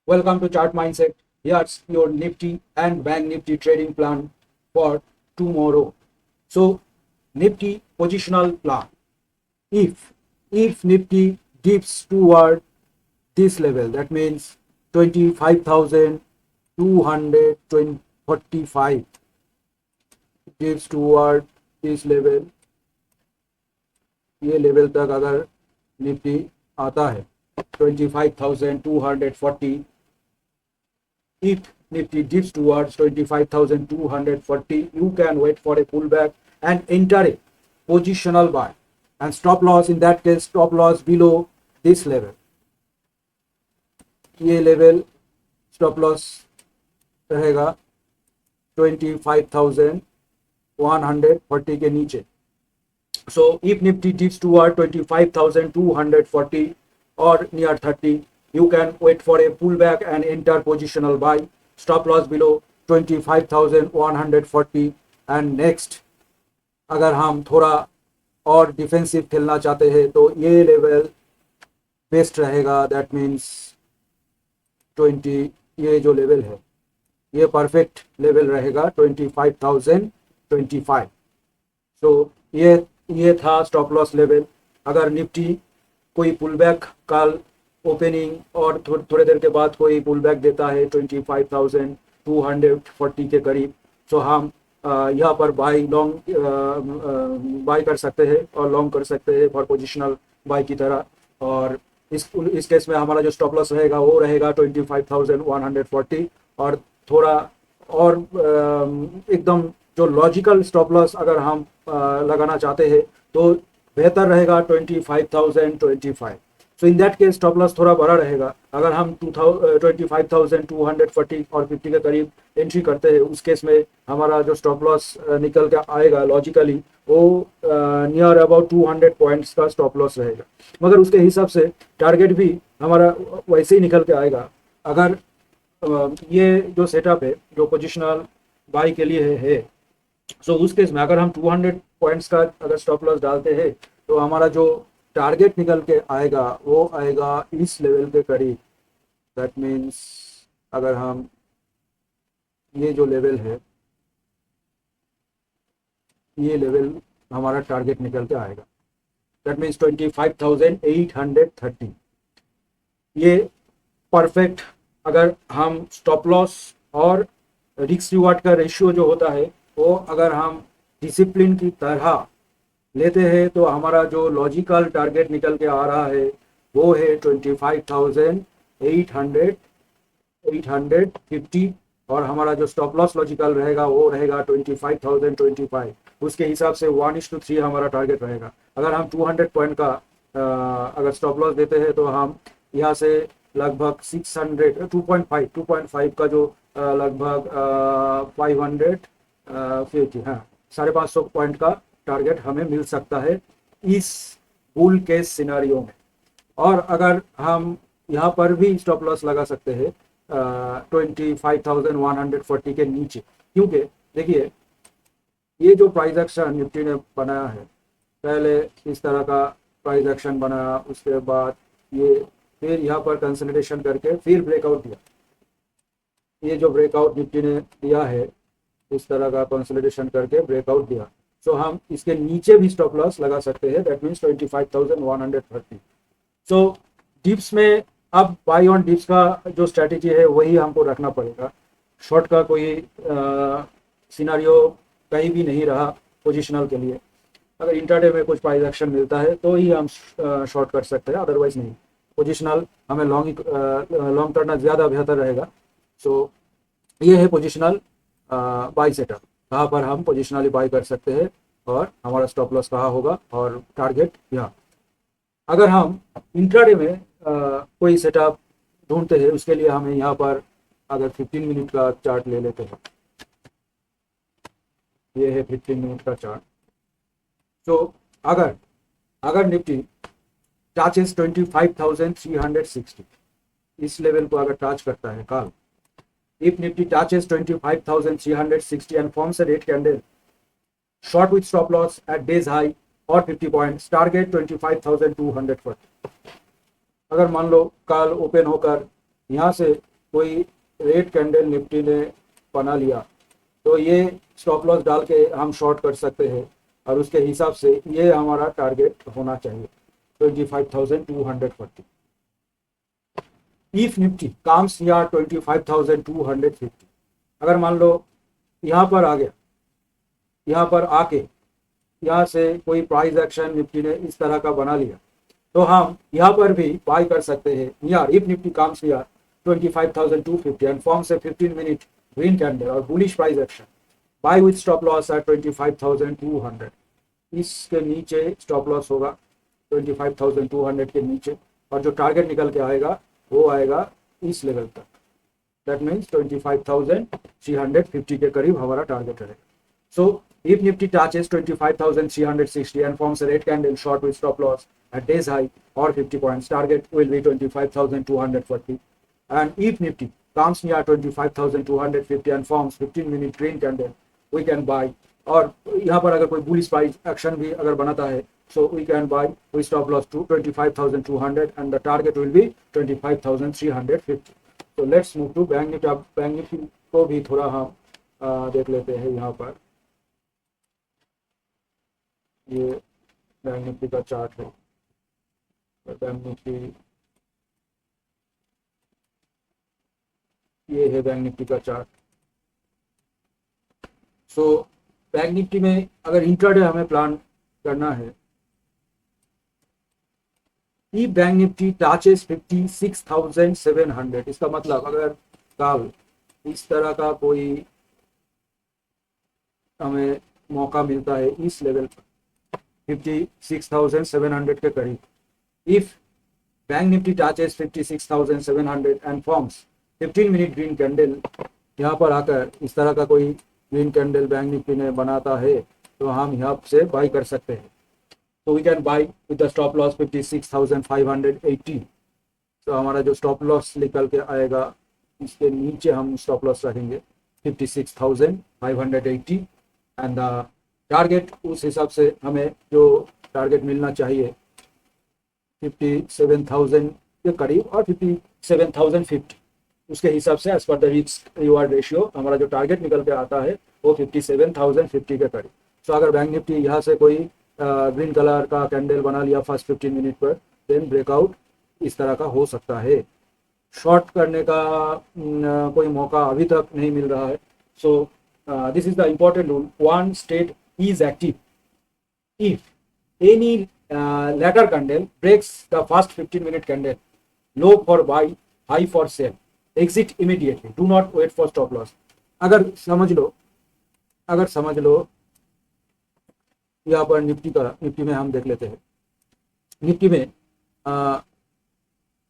Welcome to Chart Mindset. Here's your Nifty and Bank Nifty trading plan for tomorrow. So, Nifty positional plan. If Nifty dips toward this level, that means 25,245 dips toward this level, ये level तक अगर Nifty आता है 25,240, if Nifty dips towards 25,240, you can wait for a pullback and enter a positional buy, and stop loss in that case, stop loss below this level. ये level stop loss रहेगा 25,140 के नीचे. So if Nifty dips toward 25,240 or near 30, you can wait for a pullback and enter positional buy, stop loss below 25,140. and next, अगर हम थोड़ा और defensive खेलना चाहते हैं तो ये लेवल बेस्ट रहेगा. दैट मीन्स 20, ये जो लेवल है ये परफेक्ट लेवल रहेगा 25,025. सो ये था स्टॉप लॉस लेवल. अगर निफ्टी कोई पुलबैक कल ओपनिंग और थोड़े देर के बाद कोई पुलबैक देता है 25,240 के करीब, तो हम यहाँ पर बाई कर सकते हैं और लॉन्ग कर सकते हैं फॉर पोजिशनल बाई की तरह. और इस केस में हमारा जो स्टॉप लॉस रहेगा वो रहेगा 25,140. और थोड़ा और एकदम जो लॉजिकल स्टॉप लॉस अगर हम लगाना चाहते हैं तो बेहतर रहेगा 25,025. So in that case stop loss थोड़ा बड़ा रहेगा. अगर हम 25,240 और 50 के करीब एंट्री करते हैं, उस केस में हमारा जो स्टॉप लॉस निकल के आएगा लॉजिकली वो नियर अबाउट 200 पॉइंट्स का स्टॉप लॉस रहेगा. मगर उसके हिसाब से टारगेट भी हमारा वैसे ही निकल के आएगा. अगर ये जो सेटअप है जो पोजिशनल बाई के लिए है, सो उस केस में अगर हम 200 पॉइंट्स का अगर स्टॉप लॉस डालते हैं तो हमारा जो टारगेट निकल के आएगा वो आएगा इस लेवल के करीब. दैट मीन्स अगर हम ये जो लेवल है ये लेवल हमारा टारगेट निकल के आएगा. That means 25,830. ये परफेक्ट. अगर हम स्टॉप लॉस और रिस्क रिवार्ड का रेशियो जो होता है वो अगर हम डिसिप्लिन की तरह लेते हैं तो हमारा जो लॉजिकल टारगेट निकल के आ रहा है वो है 25,850. और हमारा जो स्टॉप लॉस लॉजिकल रहेगा वो रहेगा 25,025. उसके हिसाब से 1:3 हमारा टारगेट रहेगा. अगर हम 200 पॉइंट का अगर स्टॉप लॉस देते हैं तो हम यहाँ से लगभग 2.5 का जो लगभग 550 हाँ 550 पॉइंट का टारगेट हमें मिल सकता है इस बुल केस सिनारियो में. और अगर हम यहाँ पर भी स्टॉप लॉस लगा सकते हैं 25,140 के नीचे, क्योंकि देखिए ये जो प्राइस एक्शन निफ्टी ने बनाया है, पहले इस तरह का प्राइस एक्शन बनाया, उसके बाद ये फिर यहाँ पर कंसोलिडेशन करके फिर ब्रेकआउट दिया. ये जो ब्रेकआउट निफ्टी ने दिया है इस तरह का कंसोलिडेशन करके ब्रेकआउट दिया, सो हम इसके नीचे भी स्टॉप लॉस लगा सकते हैं. That means 25,130. सो डिप्स में अब बाई ऑन डिप्स का जो स्ट्रैटेजी है वही हमको रखना पड़ेगा. शॉर्ट का कोई सिनारियो कहीं भी नहीं रहा पोजिशनल के लिए. अगर इंटरडे में कुछ प्राइस एक्शन मिलता है तो ही हम शॉर्ट कर सकते हैं, अदरवाइज नहीं. पोजिशनल हमें लॉन्ग करना ज़्यादा बेहतर रहेगा. सो ये है पोजिशनल बाई सेटअप. कहाँ पर हम पोजिशनली बाई कर सकते हैं और हमारा स्टॉप लॉस कहाँ होगा और टारगेट यहाँ. अगर हम इंट्राडे में कोई सेटअप ढूंढते हैं उसके लिए हमें यहाँ पर अगर 15 मिनट का चार्ट ले लेते हैं, ये है 15 मिनट का चार्ट. तो अगर निफ्टी टचेस 25,360, इस लेवल को अगर टच करता है कल, if Nifty touches 25,360 and forms a red candle, short with stop loss at base high or 50 points, target 25,240. अगर मान लो कल ओपन होकर यहाँ से कोई रेड कैंडल निफ्टी ने बना लिया तो ये स्टॉप लॉस डाल के हम शॉर्ट कर सकते हैं और उसके हिसाब से ये हमारा टारगेट होना चाहिए 25,240। इफ निफ्टी कम्स नियर 25,250, अगर मान लो यहाँ पर आ गया, यहाँ पर आके यहाँ से कोई प्राइस एक्शन निफ्टी ने इस तरह का बना लिया तो हम यहाँ पर भी बाय कर सकते हैं near, if Nifty comes near 25,250 and forms a 15 minute green candle और bullish price action, buy with stop loss at 25,200। इसके नीचे स्टॉप लॉस होगा 25,200 के नीचे और जो टारगेट निकल के आएगा वो आएगा इस लेवल तक, दैट मीन्स 25,350 के करीब हमारा टारगेट रहेगा। सो if Nifty touches 25,360 and forms a red candle short with stop loss at day's high or 50 points, target will be 25,240. And if Nifty comes near 25,250 and forms 15-minute green candle, we can buy. और यहाँ पर अगर कोई bullish price action भी अगर बनाता है, so we can buy with stop loss to 25,200 and the target will be 25,350. So let's move to Bank Nifty। अब Bank Nifty को भी थोड़ा हम देख लेते हैं। यहाँ पर ये बैंक निफ्टी का चार्ट है, बैंक निफ्टी ये है बैंक निफ्टी का चार्ट। सो बैंक निफ्टी में अगर इंट्राडे हमें प्लान करना है, ई बैंक निफ्टी टचेस 56,700, इसका मतलब अगर कल इस तरह का कोई हमें मौका मिलता है इस लेवल पर 56,700 के करीब, if bank Nifty touches 56,700 and forms 15 minute green candle, यहाँ पर आकर इस तरह का कोई ग्रीन कैंडल बैंक निफ्टी ने बनाता है तो हम यहाँ से बाई कर सकते हैं। तो we can buy with the stop loss 56,580। तो हमारा जो स्टॉप लॉस निकल के आएगा इसके नीचे हम स्टॉप लॉस रखेंगे 56,580 एंड टारगेट उस हिसाब से हमें जो टारगेट मिलना चाहिए 57,000 के करीब और 57,050, उसके हिसाब से as per the risk reward ratio हमारा जो टारगेट निकल के आता है वो 57,050 के करीब। सो अगर बैंक निफ्टी यहाँ से कोई ग्रीन कलर का कैंडल बना लिया फर्स्ट 15 मिनट पर, देन ब्रेकआउट इस तरह का हो सकता है। शॉर्ट करने का कोई मौका अभी तक नहीं मिल रहा है। So this is the important rule, one state is active if any latter candle breaks the first 15-minute candle, low for buy, high for sell, exit immediately, do not wait for stop loss। अगर समझ लो यहाँ पर Nifty में हम देख लेते हैं, Nifty में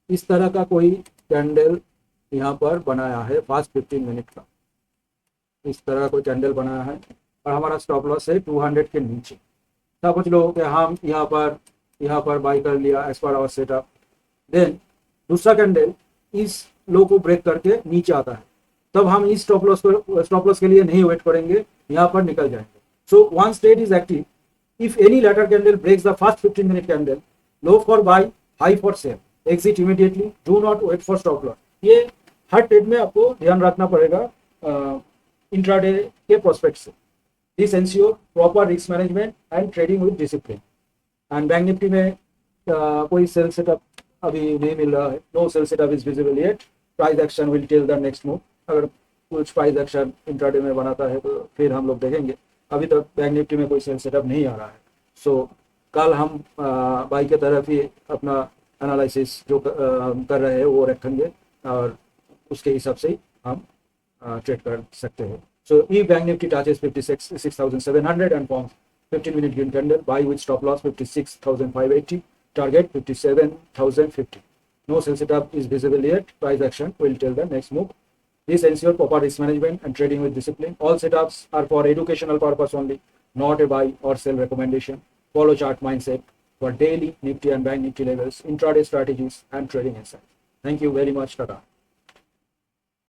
इस तरह का कोई कैंडल यहाँ पर बनाया है फर्स्ट 15 मिनट का, इस तरह का कोई कैंडल बनाया है और हमारा स्टॉप लॉस है 200 के नीचे। समझ लो कि हम यहाँ पर बाई कर लिया एज पर आवर सेटअप, देन दूसरा कैंडल इस लो को ब्रेक करके नीचे आता है, तब हम इस स्टॉप लॉस के लिए नहीं वेट करेंगे, यहाँ पर निकल जाएंगे। So one state is active if any later candle breaks the first 15 minute candle, low for buy, high for sell, exit immediately, do not wait for stop loss. ये हर ट्रेड में आपको ध्यान रखना पड़ेगा इंट्राडे के प्रोस्पेक्ट से। This ensure proper risk management and trading with discipline। And bank Nifty में कोई सेल सेटअप अभी नहीं मिल रहा है, no sell setup is visible yet, price action will tell the next move। अगर कुछ प्राइस एक्शन इंट्राडे में बनाता है तो फिर हम लोग देखेंगे, अभी तक बैंक निफ्टी में कोई सेल सेटअप नहीं आ रहा है। सो कल हम बाई के तरफ ही अपना एनालिसिस जो कर रहे हैं वो रखेंगे और उसके हिसाब से ही हम ट्रेड कर सकते हैं। So if Bank Nifty touches 56,700 and forms 15-minute green candle, buy with stop loss 56,580, target 57,050. No sell setup is visible yet, price action will tell the next move। This ensure proper risk management and trading with discipline। All setups are for educational purpose only, not a buy or sell recommendation। Follow chart mindset for daily Nifty and Bank Nifty levels, intraday strategies and trading insights। Thank you very much, Tata।